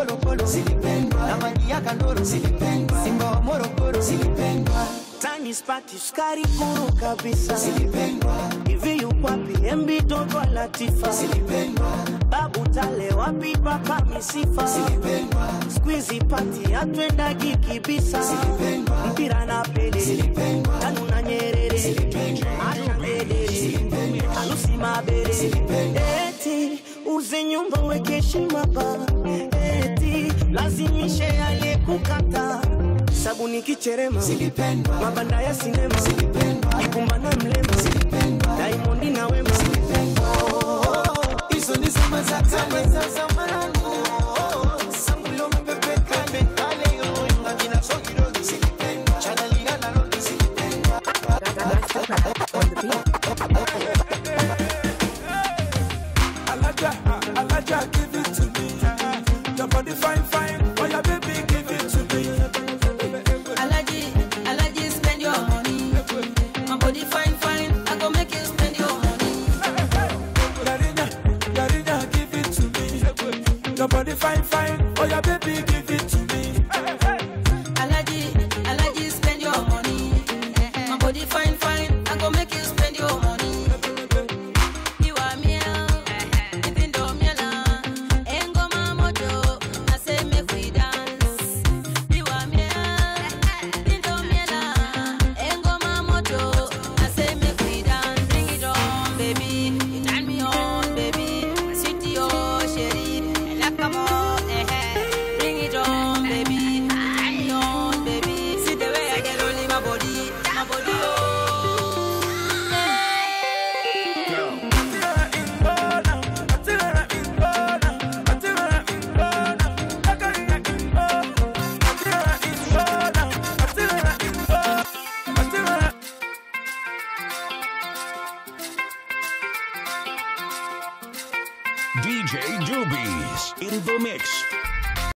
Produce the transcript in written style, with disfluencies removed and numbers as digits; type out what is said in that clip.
polo polo silipendwa, na maji ya kandoro silipendwa, Simba wa Morogoro silipendwa. Tani spati skari kuru kabisa silipendwa, hivi yuko wapi MB Toto Latifa silipendwa, Babu Tale wapi Papa Misifa silipendwa, Squeezy party atwenda kikibisa silipendwa, mpira na Pele silipendwa, Tanu na Nyerere silipendwa, Asha Ndede silipendwa, Alusi Mabere silipendwa. Eti uze nyumba weke heshima ba, eti lazimishe yale kukata, sabuni kicherema silipendwa, mabanda ya sinema silipendwa, ikumbana mlema silipendwa, Diamond na Wema silipendwa. Hizo ni zama za kale za zamani, sambulo mpepeka mbele yo ngina sogiro silipendwa, chanalina na roki silipendwa. Alaja, give it to me. Your body fine, fine. Oh, your baby, give it to me. Alaji, spend your money. My body fine, fine. I go make you spend your money. Yarinya, give it to me. Your body fine, fine. Oh, your baby, give it to me. Alaji, spend your money. My body fine, fine. I go make you spend your money. DJ Doobies in the mix.